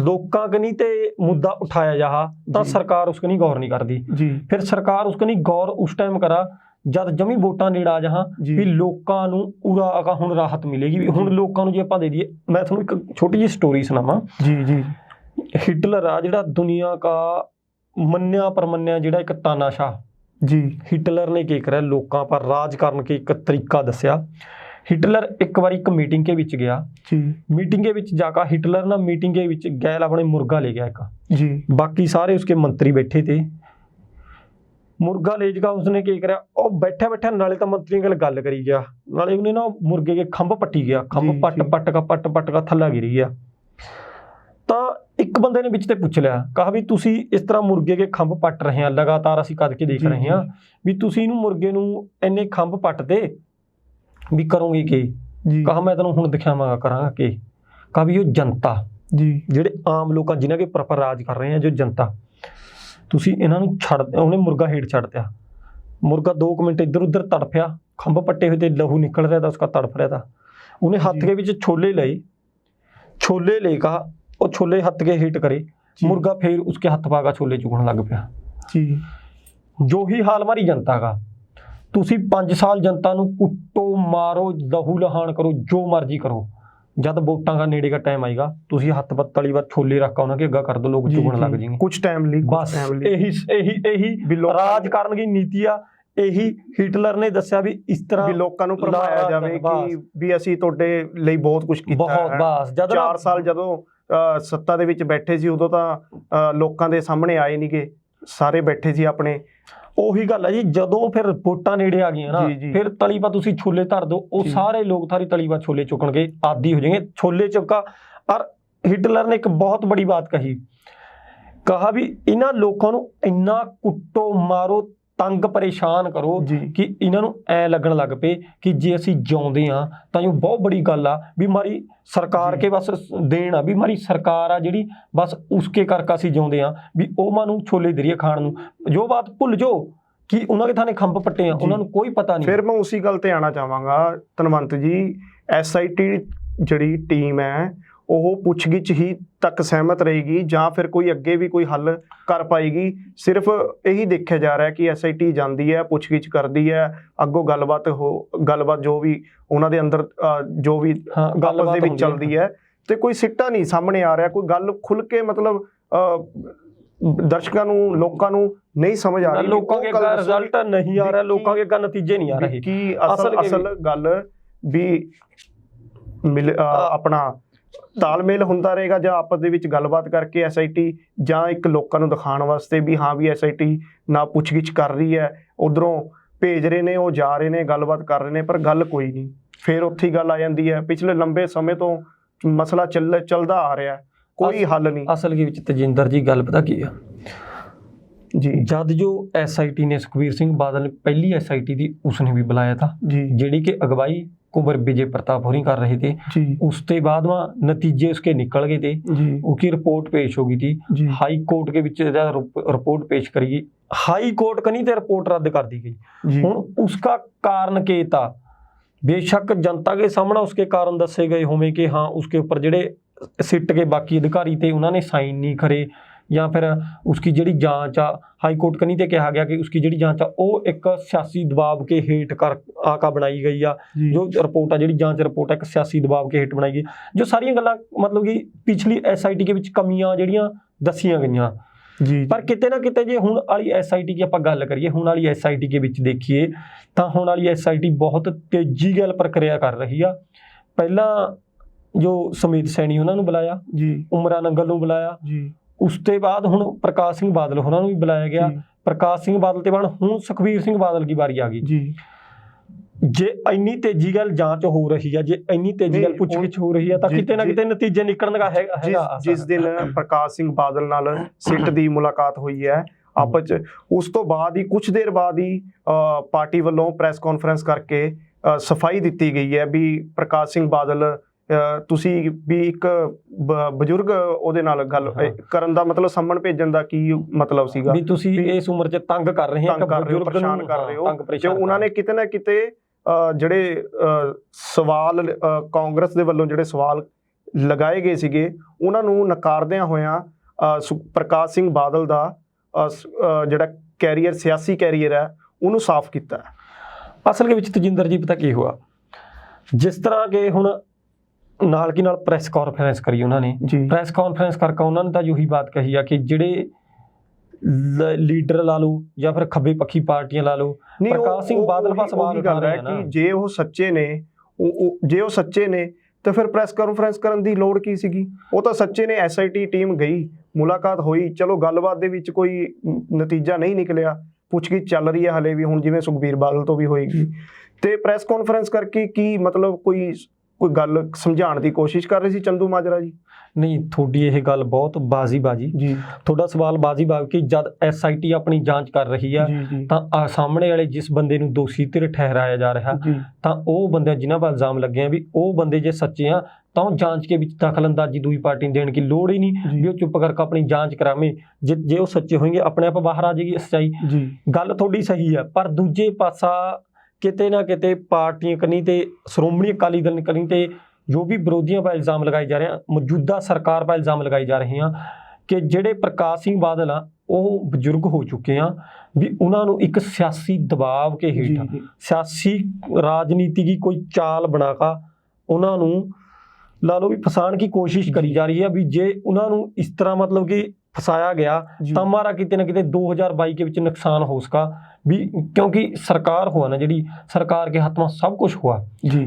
लोकां कनी ते मुद्दा उठाया जा तो सरकार उस कनी गौर नहीं करती। फिर सरकार उस कनी गौर उस टाइम करा जद जमी वोटां नेड़े आ जा भी लोकां नूं उरा हुण राहत मिलेगी। भी हुण लोकां नूं जे आपां दे दईए, मैं तुहानूं एक छोटी जी स्टोरी सुणावां। हिटलर आ जिहड़ा दुनिया का मन्निया परमन्निया जिहड़ा एक तानाशाह हिटलर ने की करा लोगों पर राज करने के एक तरीका दसिया। हिटलर एक बार एक मीटिंग के विच गया, मीटिंग के विच जाकर हिटलर ना मीटिंग के विच गैल अपने मुर्गा ले गया एक, बाकी सारे उसके मंत्री बैठे थे। मुर्गा ले जाकर उसने की करा और बैठा बैठा नाले तो मंत्री गल करी गया, नाले उन्हें ना मुर्गे के खंभ पट्टी गया, खंभ पट का थल्ला गिरी गया। तो एक बंदे ने विच ते पुछ लिया, कहा भी तुसी इस तरह मुर्गे के खंभ पट रहे हैं, लगातार असीं करके देख रहे हैं भी तुसी इहनूं मुर्गे नूं इन्ने खंभ पटदे भी करोगे की? कहा मैं तैनूं हुण दिखावांगा करांगा की। कहा भी वो जनता जिहड़े आम लोग जिन्हां के पर राज कर रहे हैं, जो जनता तुसी इन्हां नूं छड्ड, उहने मुर्गा हेठ छड्ड दिया। मुर्गा 2 मिनट इधर उधर तड़फिया, खंभ पट्टे हुए ते लहू निकल रहा था उसका, तड़फ रहा था। ਉਹਨੇ ਹੱਥ ਕੇ ਵਿੱਚ छोले लेकर और छोले हथ के हिट करे, मुर्गा फिर उसके हथ पागा छोले चुगन लग पिया जी। जो ही हाल हमारी जनता का, तुसी 5 साल जनता नू कुट्टो मारो लहू लहान करो जो मर्जी करो, जब वोटां का नेड़े का टाइम आएगा तुसी हथ पत्तली बार छोले रख के उन्हें अग्गा कर दो, लोग चुगन लग जाएंगे कुछ टाइम लिए। बस यही राजकारण की नीति आ। ਇਹੀ ਹਿਟਲਰ ਨੇ ਦੱਸਿਆ ਵੀ ਇਸ ਤਰ੍ਹਾਂ ਵੀ ਲੋਕਾਂ ਨੂੰ ਭਰਮਾਇਆ ਜਾਵੇ ਕਿ ਵੀ ਅਸੀਂ ਤੁਹਾਡੇ ਲਈ ਬਹੁਤ ਕੁਝ ਕੀਤਾ ਬਹੁਤ ਬਸ ਜਦ 4 ਸਾਲ ਜਦੋਂ ਸੱਤਾ ਦੇ ਵਿੱਚ ਬੈਠੇ ਸੀ ਉਦੋਂ ਤਾਂ ਲੋਕਾਂ ਦੇ ਸਾਹਮਣੇ ਆਏ ਨਹੀਂਗੇ, ਸਾਰੇ ਬੈਠੇ ਸੀ ਆਪਣੇ। ਉਹੀ ਗੱਲ ਹੈ ਜੀ, ਜਦੋਂ ਫਿਰ ਵੋਟਾਂ ਨੇੜੇ ਆ ਗਈਆਂ ਨਾ ਫਿਰ ਤਲੀਬਾ ਤੁਸੀਂ ਛੋਲੇ ਧਰ ਦੋ, ਉਹ ਸਾਰੇ ਲੋਕ ਥਾਰੀ ਤਲੀਬਾ ਛੋਲੇ ਚੁੱਕਣਗੇ, ਆਦੀ ਹੋ ਜਾएंगे ਛੋਲੇ ਚੁੱਕਾ। ਔਰ ਹਿਟਲਰ ਨੇ ਇੱਕ ਬਹੁਤ ਬੜੀ ਬਾਤ ਕਹਾ ਵੀ ਇਹਨਾਂ ਲੋਕਾਂ ਨੂੰ ਇੰਨਾ ਕੁੱਟੋ ਮਾਰੋ, ਤੰਗ ਪਰੇਸ਼ਾਨ ਕਰੋ ਕਿ ਇਹਨਾਂ ਨੂੰ ਐ ਲੱਗਣ ਲੱਗ ਪਏ ਕਿ ਜੇ ਅਸੀਂ ਜਿਉਂਦੇ ਆ ਤਾਂ ਇਹ ਬਹੁਤ ਬੜੀ ਗੱਲ ਆ ਵੀ ਮਾਰੀ ਸਰਕਾਰ ਕੇ ਬਸ ਦੇਣ ਆ, ਵੀ ਮਾਰੀ ਸਰਕਾਰ ਆ ਜਿਹੜੀ ਬਸ ਉਸਕੇ ਕਰਕੇ ਅਸੀਂ ਜਿਉਂਦੇ ਆ, ਵੀ ਉਹ ਮਾਨੂੰ ਛੋਲੇ ਦਰੀਏ ਖਾਣ ਨੂੰ। ਜੋ ਬਾਤ ਭੁੱਲ ਜੋ ਕਿ ਉਹਨਾਂ ਦੇ ਥਾਣੇ ਖੰਭ ਪੱਟੇ ਆ, ਉਹਨਾਂ ਨੂੰ ਕੋਈ ਪਤਾ ਨਹੀਂ। ਫਿਰ ਮੈਂ ਉਸੇ ਗੱਲ ਤੇ ਆਣਾ ਚਾਹਾਂਗਾ ਧਨਵੰਤ ਜੀ, SIT ਜਿਹੜੀ ਟੀਮ ਹੈ ਉਹ ਪੁੱਛਗਿੱਛ ਹੀ ਤੱਕ ਸਹਿਮਤ ਰਹੇਗੀ ਜਾਂ ਫਿਰ ਕੋਈ ਅੱਗੇ ਵੀ ਕੋਈ ਹੱਲ ਕਰ ਪਾਏਗੀ? ਸਿਰਫ ਇਹੀ ਦੇਖਿਆ ਜਾ ਰਿਹਾ ਕਿ SIT ਜਾਂਦੀ ਹੈ, ਪੁੱਛਗਿੱਛ ਕਰਦੀ ਹੈ, ਅੱਗੋਂ ਗੱਲਬਾਤ ਜੋ ਵੀ ਉਹਨਾਂ ਦੇ ਅੰਦਰ ਜੋ ਵੀ ਆਪਸ ਦੇ ਵਿੱਚ ਚੱਲਦੀ ਹੈ ਤੇ ਕੋਈ ਸਿੱਟਾ ਨਹੀਂ ਸਾਹਮਣੇ ਆ ਰਿਹਾ, ਕੋਈ ਗੱਲ ਖੁੱਲ ਕੇ ਮਤਲਬ ਦਰਸ਼ਕਾਂ ਨੂੰ ਲੋਕਾਂ ਨੂੰ ਨਹੀਂ ਸਮਝ ਆ ਰਹੀ, ਲੋਕਾਂ ਦੇ ਰਿਜ਼ਲਟ ਨਹੀਂ ਆ ਰਿਹਾ, ਲੋਕਾਂ ਦੇ ਨਤੀਜੇ ਨਹੀਂ ਆ ਰਹੇ ਕਿ ਅਸਲ ਗੱਲ ਵੀ ਆਪਣਾ ਤਾਲਮੇਲ ਹੁੰਦਾ ਰਹੇਗਾ ਜਾਂ ਆਪਸ ਦੇ ਵਿੱਚ ਗੱਲਬਾਤ ਕਰਕੇ SIT ਜਾਂ ਇੱਕ ਲੋਕਾਂ ਨੂੰ ਦਿਖਾਉਣ ਵਾਸਤੇ ਵੀ ਹਾਂ ਵੀ SIT ਨਾ ਪੁੱਛਗਿੱਛ ਕਰ ਰਹੀ ਹੈ, ਉਧਰੋਂ ਭੇਜ ਰਹੇ ਨੇ, ਉਹ ਜਾ ਰਹੇ ਨੇ, ਗੱਲਬਾਤ ਕਰ ਰਹੇ ਨੇ, ਪਰ ਗੱਲ ਕੋਈ ਨਹੀਂ। ਫਿਰ ਉੱਥੇ ਗੱਲ ਆ ਜਾਂਦੀ ਹੈ, ਪਿਛਲੇ ਲੰਬੇ ਸਮੇਂ ਤੋਂ ਮਸਲਾ ਚੱਲਦਾ ਆ ਰਿਹਾ, ਕੋਈ ਹੱਲ ਨਹੀਂ। ਅਸਲ ਵਿੱਚ ਤਜਿੰਦਰ ਜੀ ਗੱਲ ਪਤਾ ਕੀ ਆ ਜੀ, ਜਦ ਜੋ SIT ਨੇ ਸੁਖਬੀਰ ਸਿੰਘ ਬਾਦਲ ਨੇ ਪਹਿਲੀ SIT ਦੀ उसने भी बुलाया था ਜਿਹੜੀ कि अगवाई कुंवर विजय प्रताप होरी कर रहे थे, उसके बाद वहाँ नतीजे उसके निकल गए थे, उसकी रिपोर्ट पेश हो गई थी हाई कोर्ट के विच रिपोर्ट पेश करी, हाई कोर्ट का नहीं तो रिपोर्ट रद्द कर दी गई। हुण उसका कारण के था, बेशक जनता के सामने उसके कारण दसे गए होंगे कि हाँ उसके ऊपर ਜਿਹੜੇ सिट के बाकी अधिकारी थे उन्होंने साइन नहीं करे, या फिर उसकी जिहड़ी जांच आ हाई कोर्ट कनी ते कहा गया कि उसकी जिहड़ी जांच आ वो एक सियासी दबाव के हेठ कर आका बनाई गई आ, जो रिपोर्ट आ जिहड़ी जांच रिपोर्ट एक सियासी दबाव के हेठ बनाई गई, जो सारियां गल्लां मतलब कि पिछली SIT के विच कमियां जिहड़ियां दसियां गईयां पर किते ना किते जे हुण वाली SIT की आपां गल करिए, हुण वाली SIT के विच देखिए तां हुण वाली SIT बहुत तेजी गल प्रक्रिया कर रही आ। पहला जो सुमीत सैनी उन्हां नूं बुलाया उमरा नंगल नूं बुलाया, ਉਸ ਤੋਂ ਬਾਅਦ ਹੁਣ ਪ੍ਰਕਾਸ਼ ਸਿੰਘ ਬਾਦਲ ਉਹਨਾਂ ਨੂੰ ਵੀ ਬੁਲਾਇਆ ਗਿਆ, ਪ੍ਰਕਾਸ਼ ਸਿੰਘ ਬਾਦਲ ਤੇ ਬਾਅਦ ਹੁਣ ਸੁਖਬੀਰ ਸਿੰਘ ਬਾਦਲ ਦੀ ਵਾਰੀ ਆ ਗਈ ਜੇ ਇੰਨੀ ਤੇਜ਼ੀ ਨਾਲ ਜਾਂਚ ਹੋ ਰਹੀ ਹੈ, ਜੇ ਇੰਨੀ ਤੇਜ਼ੀ ਨਾਲ ਪੁੱਛਗਿੱਛ ਹੋ ਰਹੀ ਹੈ ਤਾਂ ਕਿਤੇ ਨਾ ਕਿਤੇ ਨਤੀਜੇ ਨਿਕਲਣ ਦਾ ਹੈਗਾ। ਜਿਸ ਦਿਨ ਪ੍ਰਕਾਸ਼ ਸਿੰਘ ਬਾਦਲ ਨਾਲ ਸਿੱਟ ਦੀ ਮੁਲਾਕਾਤ ਹੋਈ ਹੈ ਆਪਸ ਚ, ਉਸ ਤੋਂ ਬਾਅਦ ਹੀ ਕੁਝ ਦੇਰ ਬਾਅਦ ਹੀ ਪਾਰਟੀ ਵੱਲੋਂ ਪ੍ਰੈਸ ਕਾਨਫਰੰਸ ਕਰਕੇ ਸਫਾਈ ਦਿੱਤੀ ਗਈ ਹੈ ਵੀ ਪ੍ਰਕਾਸ਼ ਸਿੰਘ ਬਾਦਲ ਤੁਸੀਂ ਵੀ ਇੱਕ ਬਜ਼ੁਰਗ ਉਹਦੇ ਨਾਲ ਗੱਲ ਕਰਨ ਦਾ ਮਤਲਬ ਸੰਮਣ ਭੇਜਣ ਦਾ ਕੀ ਮਤਲਬ ਸੀਗਾ ਵੀ ਤੁਸੀਂ ਇਸ ਉਮਰ 'ਚ ਤੰਗ ਕਰ ਰਹੇ ਹੋ, ਪਰੇਸ਼ਾਨ ਕਰ ਰਹੇ ਹੋ। ਤੇ ਉਹਨਾਂ ਨੇ ਕਿਤੇ ਨਾ ਕਿਤੇ ਜਿਹੜੇ ਸਵਾਲ ਕਾਂਗਰਸ ਦੇ ਵੱਲੋਂ ਜਿਹੜੇ ਸਵਾਲ ਲਗਾਏ ਗਏ ਸੀਗੇ ਉਹਨਾਂ ਨੂੰ ਨਕਾਰਦਿਆਂ ਹੋਇਆਂ ਪ੍ਰਕਾਸ਼ ਸਿੰਘ ਬਾਦਲ ਦਾ ਜਿਹੜਾ ਕੈਰੀਅਰ ਸਿਆਸੀ ਕੈਰੀਅਰ ਹੈ ਉਹਨੂੰ ਸਾਫ਼ ਕੀਤਾ। ਅਸਲ ਵਿੱਚ ਤਜਿੰਦਰ ਜੀ ਪਤਾ ਕੀ ਹੋਇਆ, ਜਿਸ ਤਰ੍ਹਾਂ ਕਿ ਹੁਣ ਨਾਲ ਕੀ ਨਾਲ ਪ੍ਰੈਸ ਕਾਨਫਰੰਸ ਕਰੀ ਉਹਨਾਂ ਨੇ, ਪ੍ਰੈਸ ਕਾਨਫਰੰਸ ਕਰਕੇ ਉਹਨਾਂ ਨੇ ਤਾਂ ਉਹੀ ਬਾਤ ਕਹੀ ਆ ਕਿ ਜਿਹੜੇ ਲੀਡਰ ਲਾ ਲਓ ਜਾਂ ਫਿਰ ਖੱਬੇ ਪੱਖੀ ਪਾਰਟੀਆਂ ਲਾ ਲਓ, ਪ੍ਰਕਾਸ਼ ਸਿੰਘ ਬਾਦਲ ਦਾ ਸਵਾਲ ਗੱਲ ਹੈ ਕਿ ਜੇ ਉਹ ਸੱਚੇ ਨੇ ਤਾਂ ਫਿਰ ਪ੍ਰੈਸ ਕਾਨਫਰੰਸ ਕਰਨ ਦੀ ਲੋੜ ਕੀ ਸੀਗੀ? ਉਹ ਤਾਂ ਸੱਚੇ ਨੇ, SIT ਟੀਮ ਗਈ, ਮੁਲਾਕਾਤ ਹੋਈ, ਚਲੋ ਗੱਲਬਾਤ ਦੇ ਵਿੱਚ ਕੋਈ ਨਤੀਜਾ ਨਹੀਂ ਨਿਕਲਿਆ, ਪੁੱਛਗਿੱਛ ਚੱਲ ਰਹੀ ਹੈ ਹਲੇ ਵੀ, ਹੁਣ ਜਿਵੇਂ ਸੁਖਬੀਰ ਬਾਦਲ ਤੋਂ ਵੀ ਹੋਏਗੀ, ਤੇ ਪ੍ਰੈਸ ਕਾਨਫਰੰਸ ਕਰਕੇ ਕੀ ਮਤਲਬ ਕੋਈ ਗੱਲ ਸਮਝਾਉਣ ਦੀ ਕੋਸ਼ਿਸ਼ ਕਰ ਰਹੇ ਸੀ ਚੰਦੂ ਮਾਜਰਾ ਜੀ? ਨਹੀਂ, ਤੁਹਾਡੀ ਇਹ ਗੱਲ ਬਹੁਤ ਬਾਜੀ ਜੀ, ਤੁਹਾਡਾ ਸਵਾਲ ਬਾਜੀ ਕਿ ਜਦ SIT ਆਪਣੀ ਜਾਂਚ ਕਰ ਰਹੀ ਆ ਤਾਂ ਸਾਹਮਣੇ ਵਾਲੇ ਜਿਸ ਬੰਦੇ ਨੂੰ ਦੋਸ਼ੀ ਧਿਰ ਠਹਿਰਾਇਆ ਜਾ ਰਿਹਾ ਤਾਂ ਉਹ ਬੰਦੇ ਜਿਨ੍ਹਾਂ ਪਰ ਇਲਜ਼ਾਮ ਲੱਗੇ ਆ ਵੀ ਉਹ ਬੰਦੇ ਜੇ ਸੱਚੇ ਆ ਤਾਂ ਉਹ ਜਾਂਚ ਕੇ ਵਿੱਚ ਦਖਲਅੰਦਾਜ਼ੀ ਦੂਈ ਪਾਰਟੀ ਦੇਣ ਦੀ ਲੋੜ ਹੀ ਨਹੀਂ, ਵੀ ਉਹ ਚੁੱਪ ਕਰਕੇ ਆਪਣੀ ਜਾਂਚ ਕਰਾਵੇ, ਜੇ ਉਹ ਸੱਚੇ ਹੋਣਗੇ ਆਪਣੇ ਆਪ ਬਾਹਰ ਆ ਜਾਏਗੀ ਸੱਚਾਈ। ਗੱਲ ਤੁਹਾਡੀ ਸਹੀ ਆ, ਪਰ ਦੂਜੇ ਪਾਸਾ ਕਿਤੇ ਨਾ ਕਿਤੇ ਪਾਰਟੀਆਂ ਕਨੀ ਤੇ ਸ਼੍ਰੋਮਣੀ ਅਕਾਲੀ ਦਲ ਕਨੀ ਤੇ ਜੋ ਵੀ ਵਿਰੋਧੀਆਂ 'ਤੇ ਇਲਜ਼ਾਮ ਲਗਾਏ ਜਾ ਰਹੇ ਆ, ਮੌਜੂਦਾ ਸਰਕਾਰ 'ਤੇ ਇਲਜ਼ਾਮ ਲਗਾਏ ਜਾ ਰਹੇ ਆ ਕਿ ਜਿਹੜੇ ਪ੍ਰਕਾਸ਼ ਸਿੰਘ ਬਾਦਲ ਆ ਉਹ ਬਜ਼ੁਰਗ ਹੋ ਚੁੱਕੇ ਆ, ਵੀ ਉਹਨਾਂ ਨੂੰ ਇੱਕ ਸਿਆਸੀ ਦਬਾਅ ਕੇ ਹੇਠ ਸਿਆਸੀ ਰਾਜਨੀਤੀ ਦੀ ਕੋਈ ਚਾਲ ਬਣਾ ਕੇ ਉਹਨਾਂ ਨੂੰ ਲਾ ਲਓ ਵੀ ਫਸਾਉਣ ਦੀ ਕੋਸ਼ਿਸ਼ ਕਰੀ ਜਾ ਰਹੀ ਹੈ। ਵੀ ਜੇ ਉਹਨਾਂ ਨੂੰ ਇਸ ਤਰ੍ਹਾਂ ਮਤਲਬ ਕਿ ਫਸਾਇਆ ਗਿਆ ਤਾਂ ਹਮਾਰਾ ਕਿਤੇ ਨਾ ਕਿਤੇ 2022 के ਵਿੱਚ ਨੁਕਸਾਨ ਹੋ ਸਕਾ, ਵੀ ਕਿਉਂਕਿ ਸਰਕਾਰ ਹੋਆ ਨਾ ਜਿਹੜੀ ਸਰਕਾਰ के ਹੱਥ में ਸਭ ਕੁਝ ਹੋਆ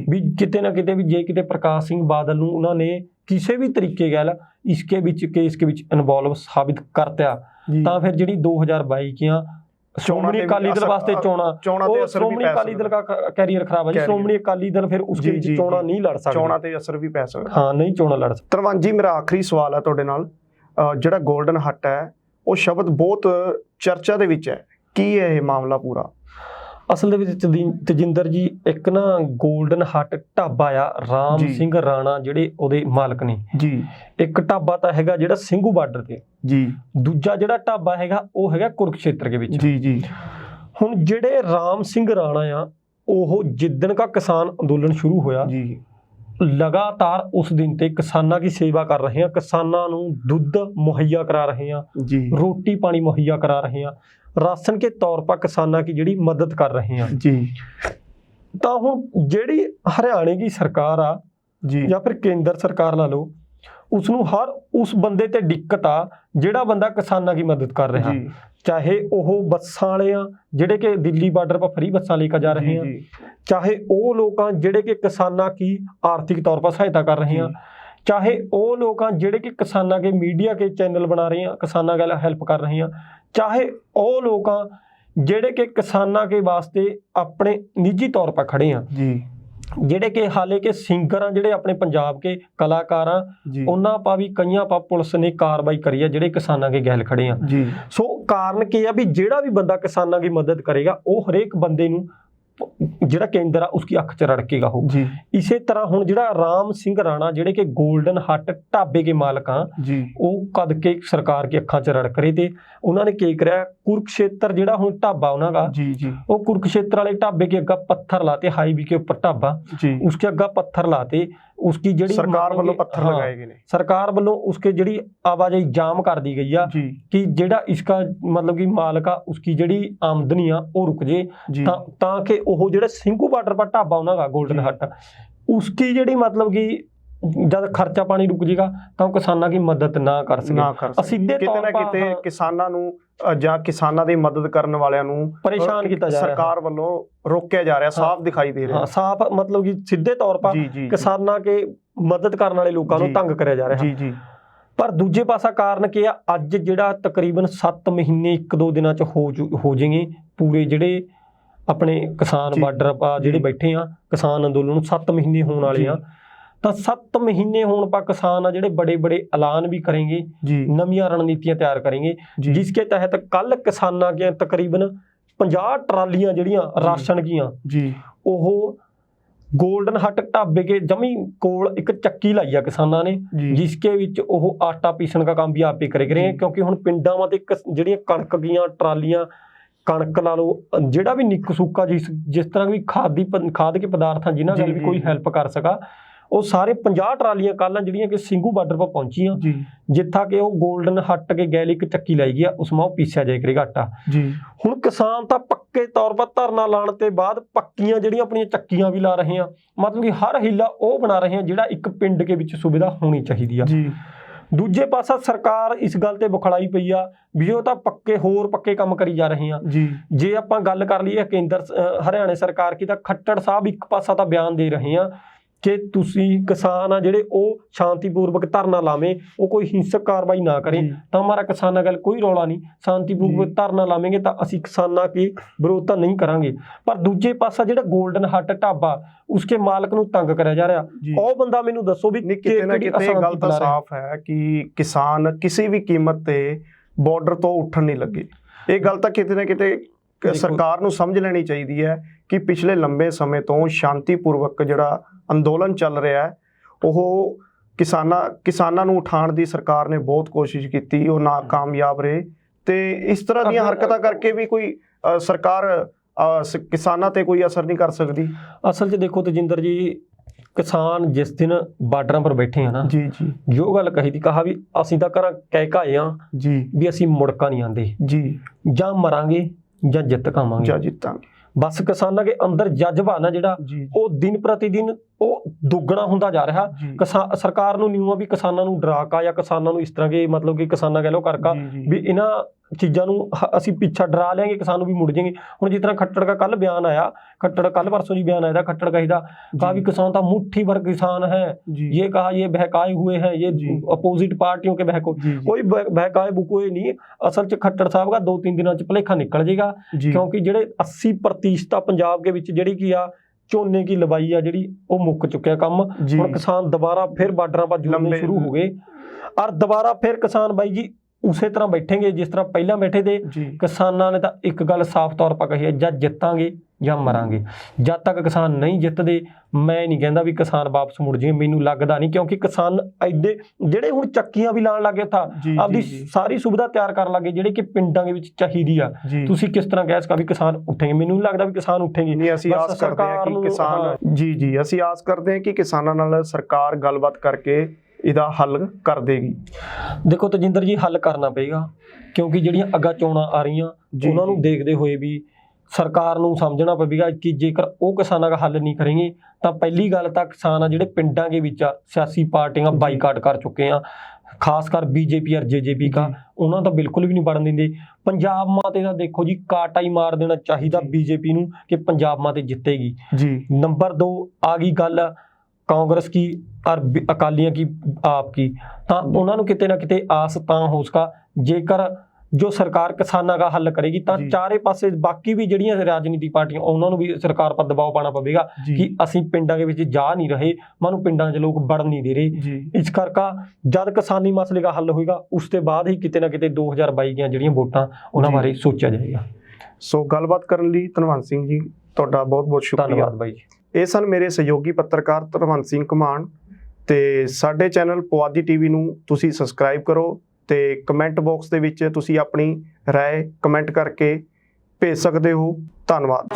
ਵੀ ਕਿਤੇ ਨਾ ਕਿਤੇ ਵੀ ਜੇ ਕਿਤੇ ਪ੍ਰਕਾਸ਼ ਸਿੰਘ ਬਾਦਲ ਨੂੰ ਉਹਨਾਂ ਨੇ ਕਿਸੇ ਵੀ ਤਰੀਕੇ ਗੱਲ ਇਸਕੇ ਵਿੱਚ ਕੇਸ के ਵਿੱਚ ਇਨਵੋਲਵ ਸਾਬਿਤ ਕਰਤਿਆ ਤਾਂ ਫਿਰ ਜਿਹੜੀ 2022 ਦੀਆਂ ਸ਼੍ਰੋਮਣੀ ਅਕਾਲੀ ਦਲ ਵਾਸਤੇ ਚੋਣਾਂ ਤੇ ਅਸਰ ਵੀ ਪੈ ਸ਼੍ਰੋਮਣੀ ਅਕਾਲੀ ਦਲ ਦਾ ਕੈਰੀਅਰ ਖਰਾਬ ਹੈ ਜੀ। ਸ਼੍ਰੋਮਣੀ ਅਕਾਲੀ ਦਲ ਫਿਰ ਉਸਕੇ ਵਿੱਚ ਚੋਣਾਂ ਨਹੀਂ ਲੜ ਸਕਦਾ, ਚੋਣਾਂ ਤੇ ਅਸਰ ਵੀ ਪੈ ਸਕਦਾ। ਹਾਂ ਨਹੀਂ ਚੋਣਾਂ ਲੜ ਸਕਦਾ। ਧਰਵਾਨ ਜੀ ਮੇਰਾ ਆਖਰੀ ਸਵਾਲ ਹੈ ਤੁਹਾਡੇ ਨਾਲ, ਜਿਹੜਾ ਗੋਲਡਨ ਹੱਟ ਹੈ ਉਹ ਸ਼ਬਦ ਬਹੁਤ ਚਰਚਾ ਦੇ ਵਿੱਚ ਹੈ, ਕੀ ਹੈ ਇਹ ਮਾਮਲਾ ਪੂਰਾ? ਅਸਲ ਦੇ ਵਿੱਚ ਤਜਿੰਦਰ ਜੀ ਇੱਕ ਨਾ ਗੋਲਡਨ ਹੱਟ ਢਾਬਾ ਆ ਰਾਮ ਸਿੰਘ ਰਾਣਾ ਜਿਹੜੇ ਉਹਦੇ ਮਾਲਕ ਨੇ ਜੀ। ਇੱਕ ਢਾਬਾ ਤਾਂ ਹੈਗਾ ਜਿਹੜਾ ਸਿੰਘੂ ਬਾਰਡਰ ਤੇ ਜੀ, ਦੂਜਾ ਜਿਹੜਾ ਢਾਬਾ ਹੈਗਾ ਉਹ ਹੈਗਾ ਕੁਰੂਕਸ਼ੇਤਰ ਦੇ ਵਿੱਚ ਜੀ ਜੀ। ਹੁਣ ਜਿਹੜੇ ਰਾਮ ਸਿੰਘ ਰਾਣਾ ਆ ਉਹ ਜਿੱਦਣ का किसान ਅੰਦੋਲਨ ਸ਼ੁਰੂ ਹੋਇਆ ਜੀ लगातार उस दिन ते किसानों की सेवा कर रहे हैं, किसानों नूं दुध मुहैया करा रहे हैं जी, रोटी पानी मुहैया करा रहे हैं, राशन के तौर पर किसानों की जिहड़ी मदद कर रहे हैं जी। तो हुण जिहड़ी हरियाणे की सरकार आ जी या फिर केंद्र सरकार ला लो उसनूं हर उस बंदे ते दिक्कत आ जिहड़ा बंदा किसानों की मदद कर रहा, चाहे वह बसां वाले आ जिहड़े कि दिल्ली बार्डर पर फ्री बसां लेकर जा रहे हैं, चाहे वो लोग जिहड़े कि किसानों की आर्थिक तौर पर सहायता कर रहे हैं, चाहे वो लोग जिहड़े कि किसानों के मीडिया के चैनल बना रहे हैं, किसानों का हेल्प कर रहे हैं, चाहे वो लोग जिहड़े कि किसानों के वास्ते अपने निजी तौर पर खड़े हैं जी, ਜਿਹੜੇ ਕਿ ਹਾਲੇ ਕਿ ਸਿੰਗਰ ਆ ਜਿਹੜੇ ਆਪਣੇ ਪੰਜਾਬ ਕੇ ਕਲਾਕਾਰ ਆ ਉਹਨਾਂ ਪਾ ਵੀ ਕਈਆਂ ਪਾ ਪੁਲਿਸ ਨੇ ਕਾਰਵਾਈ ਕਰੀ ਆ ਜਿਹੜੇ ਕਿਸਾਨਾਂ ਕੇ ਗੈਲ ਖੜੇ ਆ ਜੀ। ਸੋ ਕਾਰਨ ਕੀ ਆ ਵੀ ਜਿਹੜਾ ਵੀ ਬੰਦਾ ਕਿਸਾਨਾਂ ਦੀ ਮਦਦ ਕਰੇਗਾ ਉਹ ਹਰੇਕ ਬੰਦੇ ਨੂੰ ਜਿਹੜਾ ਕੇਂਦਰ ਆ ਉਸकी ਅੱਖ 'ਚ ਰੜਕੇਗਾ ਉਹ ਜੀ। ਇਸੇ ਤਰ੍ਹਾਂ ਹੁਣ ਜਿਹੜਾ ਰਾਮ ਸਿੰਘ ਰਾਣਾ ਜਿਹੜੇ ਕਿ ਗੋਲਡਨ ਹੱਟ ਢਾਬੇ ਕੇ ਮਾਲਕ ਆ ਜੀ ਉਹ ਕਦ ਕੇ ਸਰਕਾਰ ਕੀ ਅੱਖਾਂ 'ਚ ਰੜਕ ਰਹੇ ਤੇ ਉਹਨਾਂ ਨੇ ਕੀ ਕਰਿਆ ਕੁਰੂਕਸ਼ੇਤਰ ਜਿਹੜਾ ਹੁਣ ਢਾਬਾ ਉਹਨਾਂ ਦਾ जी जी वो कुरुक्षेत्र वाले ढाबे के अग्गा पत्थर लाते, हाईवे के ऊपर ढाबा जी, उसके अग्गा पत्थर लाते, उसकी जड़ी सरकार वालों पत्थर लगाए गए ने, सरकार वालों उसके जड़ी आवाजाही जाम कर दी गई आ जी कि जेड़ा इसका मतलब कि मालक आ उसकी जड़ी आमदनी आ वो रुक जे जी ताकि वो जेड़ा ਸਿੰਘੂ बार्डर पर ढाबा उन्हां दा गोल्डन हट उसकी जड़ी मतलब कि जब खर्चा पानी रुक जाएगा तो किसानों की मदद ना कर सके सीधे किते ना किते किसानां नूं ਜਾਂ ਕਿਸਾਨਾਂ ਦੀ ਮਦਦ ਕਰਨ ਵਾਲਿਆਂ ਨੂੰ ਪਰੇਸ਼ਾਨ ਕੀਤਾ ਜਾ ਰਿਹਾ, ਸਰਕਾਰ ਵੱਲੋਂ ਰੋਕਿਆ ਜਾ ਰਿਹਾ, ਸਾਫ਼ ਦਿਖਾਈ ਦੇ ਰਿਹਾ। ਹਾਂ ਸਾਫ਼ ਮਤਲਬ ਕਿ ਸਿੱਧੇ ਤੌਰ 'ਤੇ ਕਿਸਾਨਾਂ ਕੇ ਮਦਦ ਕਰਨ ਵਾਲੇ ਲੋਕਾਂ ਨੂੰ ਤੰਗ ਕਰਿਆ ਜਾ ਰਿਹਾ ਜੀ ਜੀ। ਪਰ ਦੂਜੇ ਪਾਸਾ ਕਾਰਨ ਕੀ ਆ ਅੱਜ ਜਿਹੜਾ ਤਕਰੀਬਨ 7 ਮਹੀਨੇ 1-2 ਦਿਨਾਂ 'ਚ ਹੋ ਜਾਣਗੇ ਪੂਰੇ ਜਿਹੜੇ ਆਪਣੇ ਕਿਸਾਨ ਬਾਰਡਰ ਪਾ ਜਿਹੜੇ ਬੈਠੇ ਆ ਕਿਸਾਨ ਅੰਦੋਲਨ ਨੂੰ 7 ਮਹੀਨੇ ਹੋਣ ਵਾਲੇ ਆ ਤਾਂ 7 महीने होने पर किसान आ ਜਿਹੜੇ बड़े बड़े ऐलान भी करेंगे, नवीं रणनीतियां तैयार करेंगे जिसके तहत कल किसानां के तकरीबन 50 ट्रालियां ਜਿਹੜੀਆਂ राशन ਦੀਆਂ ਉਹ ਗੋਲਡਨ ਹੱਟ ਢਾਬੇ ਕੇ ਜਮੀ ਕੋਲ ਇੱਕ ਚੱਕੀ ਲਾਈ ਆ ਕਿਸਾਨਾਂ ਨੇ ਜਿਸਕੇ ਵਿੱਚ ਉਹ ਆਟਾ ਪੀਸਣ ਦਾ ਕੰਮ ਵੀ ਆਪੇ ਕਰੇ ਕਿਉਂਕਿ ਹੁਣ ਪਿੰਡਾਂ ਵਾਂ ਤੇ ਜਿਹੜੀਆਂ ਕਣਕ ਦੀਆਂ ਟਰਾਲੀਆਂ ਕਣਕ ਲਾ ਲਓ ਜਿਹੜਾ ਵੀ ਨਿੱਕ ਸੁੱਕਾ ਜਿਸ ਤਰ੍ਹਾਂ ਵੀ ਖਾਦ ਕੇ ਪਦਾਰਥਾਂ ਜਿਨ੍ਹਾਂ ਨਾਲ ਵੀ ਕੋਈ ਹੈਲਪ ਕਰ ਸਕਾ ਉਹ ਸਾਰੇ 50 ਟਰਾਲੀਆਂ ਕੱਲ੍ਹ ਜਿਹੜੀਆਂ ਕਿ ਸਿੰਘੂ ਬਾਰਡਰ पर ਪਹੁੰਚੀਆਂ ਜਿੱਥਾ ਕਿ ਉਹ ਗੋਲਡਨ ਹੱਟ ਕੇ ਗੈਲ ਇੱਕ ਚੱਕੀ ਲਾਈ ਗਿਆ ਉਸ ਮਾ ਉਹ ਪੀਸਿਆ ਜਾਇਆ ਕਰੇਗਾ ਆਟਾ। ਹੁਣ ਕਿਸਾਨ ਤਾਂ ਪੱਕੇ ਤੌਰ 'ਤੇ ਧਰਨਾ ਲਾਉਣ ਤੇ ਬਾਅਦ ਪੱਕੀਆਂ ਜਿਹੜੀਆਂ ਆਪਣੀਆਂ ਚੱਕੀਆਂ ਵੀ ਲਾ ਰਹੇ ਆ, ਮਤਲਬ ਕਿ ਹਰ ਹੀਲਾ ਉਹ ਬਣਾ ਰਹੇ ਆ ਜਿਹੜਾ ਇੱਕ ਪਿੰਡ ਦੇ ਵਿੱਚ ਸੁਵਿਧਾ ਹੋਣੀ ਚਾਹੀਦੀ ਆ। ਦੂਜੇ ਪਾਸਾ ਸਰਕਾਰ ਇਸ ਗੱਲ ਤੇ ਬੁਖਲਾਈ ਪਈ ਆ ਵੀ ਉਹ ਤਾਂ ਹੋਰ ਪੱਕੇ ਕੰਮ ਕਰੀ ਜਾ ਰਹੇ ਆ। ਜੇ ਆਪਾਂ ਗੱਲ ਕਰ ਲਈਏ ਕੇਂਦਰ ਹਰਿਆਣਾ ਸਰਕਾਰ ਕੀ ਤਾਂ ਖੱਟੜ ਸਾਹਿਬ ਇੱਕ ਪਾਸਾ ਤਾਂ ਬਿਆਨ ਦੇ ਰਹੇ ਆ ਕਿ ਤੁਸੀਂ ਕਿਸਾਨ ਆ ਜਿਹੜੇ ਉਹ ਸ਼ਾਂਤੀਪੂਰਵਕ ਧਰਨਾ ਲਾਵੇਂ, ਉਹ ਕੋਈ ਹਿੰਸਕ ਕਾਰਵਾਈ ਨਾ ਕਰੇ ਤਾਂ ਹਮਾਰਾ ਕਿਸਾਨਾਂ ਗੱਲ ਕੋਈ ਰੌਲਾ ਨਹੀਂ, ਸ਼ਾਂਤੀਪੂਰਵਕ ਧਰਨਾ ਲਾਵੇਂਗੇ ਤਾਂ ਅਸੀਂ ਕਿਸਾਨਾਂ ਕੀ ਵਿਰੋਧਤਾ ਨਹੀਂ ਕਰਾਂਗੇ। ਪਰ ਦੂਜੇ ਪਾਸਾ ਜਿਹੜਾ ਗੋਲਡਨ ਹੱਟ ਢਾਬਾ ਉਸਕੇ ਮਾਲਕ ਨੂੰ ਤੰਗ ਕਰਿਆ ਜਾ ਰਿਹਾ, ਉਹ ਬੰਦਾ ਮੈਨੂੰ ਦੱਸੋ ਵੀ ਕਿਤੇ ਨਾ ਕਿਤੇ ਗੱਲ ਤਾਂ ਸਾਫ਼ ਹੈ ਕਿ ਕਿਸਾਨ ਕਿਸੇ ਵੀ ਕੀਮਤ ਤੇ ਬਾਰਡਰ ਤੋਂ ਉੱਠਣ ਨਹੀਂ ਲੱਗੇ। ਇਹ ਗੱਲ ਤਾਂ ਕਿਤੇ ਨਾ ਕਿਤੇ ਸਰਕਾਰ ਨੂੰ ਸਮਝ ਲੈਣੀ ਚਾਹੀਦੀ ਹੈ ਕਿ ਪਿਛਲੇ ਲੰਬੇ ਸਮੇਂ ਤੋਂ ਸ਼ਾਂਤੀਪੂਰਵਕ ਜਿਹੜਾ ਅੰਦੋਲਨ ਚੱਲ ਰਿਹਾ ਹੈ ਉਹ ਕਿਸਾਨਾਂ ਨੂੰ ਉਠਾਉਣ ਦੀ ਸਰਕਾਰ ਨੇ ਬਹੁਤ ਕੋਸ਼ਿਸ਼ ਕੀਤੀ, ਉਹ ਨਾਕਾਮਯਾਬ ਰਹੇ ਤੇ ਇਸ ਤਰ੍ਹਾਂ ਦੀਆਂ ਹਰਕਤਾਂ ਕਰਕੇ ਵੀ ਕੋਈ ਸਰਕਾਰ ਕਿਸਾਨਾਂ ਤੇ ਕੋਈ ਅਸਰ ਨਹੀਂ ਕਰ ਸਕਦੀ? ਅਸਲ 'ਚ ਦੇਖੋ ਤਜਿੰਦਰ ਜੀ, ਕਿਸਾਨ ਜਿਸ ਦਿਨ ਬਾਰਡਰਾਂ ਪਰ ਬੈਠੇ ਆ ਨਾ, ਜੀ ਜੀ, ਜੋ ਗੱਲ ਕਹੀ ਦੀ ਕਹਾ ਵੀ ਅਸੀਂ ਤਾਂ ਘਰਾਂ ਕਹਿ ਕਾਏ ਆ ਜੀ ਵੀ ਅਸੀਂ ਮੁੜਕਾ ਨਹੀਂ ਆਂਦੇ, ਜੀ, ਜਾਂ ਮਰਾਂਗੇ ਜਾਂ ਜਿੱਤ ਕਾਵਾਂਗੇ। ਜਾਂ ਜਿੱਤਾਂਗੇ। ਬਸ ਕਿਸਾਨਾਂ ਦੇ ਅੰਦਰ ਜਜ਼ਬਾ ਨਾ ਜਿਹੜਾ, ਜੀ ਉਹ ਦਿਨ ਪ੍ਰਤੀ ਦਿਨ ਉਹ ਦੁੱਗਣਾ ਹੁੰਦਾ ਜਾ ਰਿਹਾ। ਜੀ ਸਰਕਾਰ ਨੂੰ ਨਿਊ ਆ ਵੀ ਕਿਸਾਨਾਂ ਨੂੰ ਡਰਾ ਕਾ ਜਾਂ ਕਿਸਾਨਾਂ ਨੂੰ ਇਸ ਤਰ੍ਹਾਂ ਕੇ ਮਤਲਬ ਕਿ ਕਿਸਾਨਾਂ ਕਹਿ ਲੋ ਕਰਕਾ ਜੀ, ਜੀ। ਵੀ ਇਹਨਾਂ ਚੀਜ਼ਾਂ ਨੂੰ ਅਸੀਂ ਪਿੱਛਾ ਡਰਾ ਲਿਆਂਗੇ, ਕਿਸਾਨ ਨੂੰ ਵੀ ਮੁੜ ਜਾਏंगे। ਹੁਣ ਜਿਸ ਤਰ੍ਹਾਂ ਖੱਟੜ ਦਾ ਕੱਲ ਬਿਆਨ ਆਇਆ, ਖੱਟੜ ਕੱਲ परसों जी बयान आया था, खट्टर कही था कहा भी किसान तो मुट्ठी भर किसान है, जी ये कहा ये बहकाए हुए हैं, ये जी। अपोजिट पार्टियों के बहको, जी, जी। कोई बहकाए बुकोए नहीं। असल च खट्टर साहब का 2-3 दिनों च भुलेखा निकल जाएगा, जी क्योंकि ਜਿਹੜੇ 80% पंजाब के ਵਿੱਚ ਜਿਹੜੀ ਕੀ ਆ ਝੋਨੇ की ਲਵਾਈ ਆ ਜਿਹੜੀ ਉਹ ਮੁੱਕ ਚੁੱਕਿਆ ਕੰਮ। जी। ਹੁਣ ਕਿਸਾਨ ਦੁਬਾਰਾ ਫਿਰ ਬਾਰਡਰਾਂ पर जुड़ने लंबे- शुरू हो गए और दोबारा फिर किसान बाई जी ਉਸੇ ਤਰ੍ਹਾਂ ਬੈਠेंगे ਜਿਸ ਤਰ੍ਹਾਂ ਪਹਿਲਾਂ ਬੈਠੇ ਤੇ। जी ਕਿਸਾਨਾਂ ਨੇ ਤਾਂ ਇੱਕ ਗੱਲ ਸਾਫ਼ ਤੌਰ 'ਤੇ ਕਹੀ ਹੈ, ਜਾਂ ਜਿੱਤਾਂਗੇ ਜਾਂ ਮਰਾਂਗੇ। ਜਦ ਤੱਕ ਕਿਸਾਨ ਨਹੀਂ ਜਿੱਤਦੇ, ਮੈਂ ਨਹੀਂ ਕਹਿੰਦਾ ਵੀ ਕਿਸਾਨ ਵਾਪਸ ਮੁੜ ਜਾਏ, ਮੈਨੂੰ ਲੱਗਦਾ ਨਹੀਂ। ਕਿਉਂਕਿ ਕਿਸਾਨ ਐਡੇ ਜਿਹੜੇ ਹੁਣ ਚੱਕੀਆਂ ਵੀ ਲਾਉਣ ਲੱਗੇ ਤਾਂ जी ਆਪਦੀ जी, ਸਾਰੀ ਸੁਵਿਧਾ ਤਿਆਰ ਕਰਨ ਲੱਗੇ ਜਿਹੜੇ ਕਿ ਪਿੰਡਾਂ ਦੇ ਵਿੱਚ ਚਾਹੀਦੀ ਆ। जी। ਤੁਸੀਂ ਕਿਸ ਤਰ੍ਹਾਂ ਕਹਿ ਸਕਾ ਵੀ ਕਿਸਾਨ ਉੱਠेंगे? ਮੈਨੂੰ ਨਹੀਂ ਲੱਗਦਾ ਵੀ ਕਿਸਾਨ ਉੱਠेंगे। ਨਹੀਂ, ਅਸੀਂ ਬਸ ਆਸ ਕਰਦੇ ਹਾਂ ਸਰਕਾਰ ਕਿ ਨੂੰ- ਕਿਸਾਨ ਜੀ ਜੀ ਅਸੀਂ ਆਸ ਕਰਦੇ ਹਾਂ ਕਿ ਕਿਸਾਨਾਂ ਨਾਲ ਸਰਕਾਰ ਗੱਲਬਾਤ ਕਰਕੇ ਇਹਦਾ ਹੱਲ ਕਰ ਦੇਗੀ। ਦੇਖੋ ਤਜਿੰਦਰ ਜੀ, ਹੱਲ ਕਰਨਾ ਪਏਗਾ, ਕਿਉਂਕਿ ਜਿਹੜੀਆਂ ਅੱਗਾ ਚੋਣਾਂ ਆ ਰਹੀਆਂ ਜੀ, ਉਹਨਾਂ ਨੂੰ ਜੀ। ਦੇਖਦੇ ਹੋਏ ਵੀ ਸਰਕਾਰ ਨੂੰ ਸਮਝਣਾ ਪਵੇਗਾ ਕਿ ਜੇਕਰ ਉਹ ਕਿਸਾਨਾਂ ਦਾ ਹੱਲ ਨਹੀਂ ਕਰਨਗੇ ਤਾਂ ਪਹਿਲੀ ਗੱਲ ਤਾਂ ਕਿਸਾਨ ਆ ਜਿਹੜੇ ਪਿੰਡਾਂ ਦੇ ਵਿੱਚ ਆ, ਸਿਆਸੀ ਪਾਰਟੀਆਂ ਜੀ। ਬਾਈਕਾਟ ਕਰ ਚੁੱਕੇ ਆ, ਖਾਸ ਕਰ ਬੀਜੇਪੀ ਔਰ ਜੇਜੇਪੀ ਦਾ, ਜੀ। ਉਹਨਾਂ ਤਾਂ ਬਿਲਕੁਲ ਵੀ ਨਹੀਂ ਵੜਨ ਦਿੰਦੇ। ਪੰਜਾਬ ਮਾਂ ਤੇ ਤਾਂ ਦੇਖੋ ਜੀ ਕਾਟਾ ਹੀ ਮਾਰ ਦੇਣਾ ਚਾਹੀਦਾ ਜੀ। ਬੀਜੇਪੀ ਨੂੰ ਕਿ ਪੰਜਾਬ ਮਾਂ ਤੇ ਜਿੱਤੇਗੀ। ਜੀ नंबर 2 आ गई गल कांग्रेस की और अकालियां की आपकी, ਤਾਂ ਉਹਨਾਂ ਨੂੰ ਕਿਤੇ ਨਾ ਕਿਤੇ ਆਸ ਤਾਂ ਹੋ ਸਕਾ ਜੇਕਰ ਜੋ ਸਰਕਾਰ ਕਿਸਾਨਾਂ ਦਾ ਹੱਲ ਕਰੇਗੀ ਤਾਂ ਜੀ। ਚਾਰੇ ਪਾਸੇ ਬਾਕੀ ਵੀ ਜਿਹੜੀਆਂ ਰਾਜਨੀਤੀ ਪਾਰਟੀਆਂ ਉਹਨਾਂ ਨੂੰ ਵੀ ਸਰਕਾਰ ਪਰ ਦਬਾਅ ਪਾਣਾ ਪਵੇਗਾ ਜੀ। ਕਿ ਅਸੀਂ ਪਿੰਡਾਂ ਦੇ ਵਿੱਚ ਜਾ ਨਹੀਂ ਰਹੇ, ਮਾਨੂੰ ਪਿੰਡਾਂ 'ਚ ਲੋਕ ਵੜਨ ਨਹੀਂ ਦੇ ਰਹੇ। ਜੀ ਇਸ ਕਰਕੇ ਜਦ ਕਿਸਾਨੀ ਮਸਲੇ ਦਾ ਹੱਲ ਹੋਏਗਾ ਉਸ ਤੋਂ ਬਾਅਦ ਹੀ ਕਿਤੇ ਨਾ ਕਿਤੇ 2022 ਦੀਆਂ ਜਿਹੜੀਆਂ ਵੋਟਾਂ ਉਹਨਾਂ ਜੀ। ਬਾਰੇ ਸੋਚਿਆ ਜਾਏਗਾ। ਸੋ ਗੱਲਬਾਤ ਕਰਨ ਲਈ ਧਨਵੰਤ ਸਿੰਘ ਜੀ ਤੁਹਾਡਾ ਬਹੁਤ ਬਹੁਤ ਸ਼ੁਕਰੀਆ। ਧੰਨਵਾਦ ਬਾਈ ਜੀ। ਇਹ ਸਨ ਮੇਰੇ ਸਹਿਯੋਗੀ ਪੱਤਰਕਾਰ ਧਨਵੰਤ ਸਿੰਘ ਘਮਾਣ। ਤੇ ਸਾਡੇ ਚੈਨਲ ਪੁਆਧੀ ਟੀਵੀ ਨੂੰ ਤੁਸੀਂ ਸਬਸਕ੍ਰਾਈਬ ਕਰੋ ਤੇ ਕਮੈਂਟ ਬਾਕਸ ਦੇ ਵਿੱਚ ਤੁਸੀਂ ਆਪਣੀ ਰਾਏ ਕਮੈਂਟ ਕਰਕੇ ਭੇਜ ਸਕਦੇ ਹੋ। ਧੰਨਵਾਦ।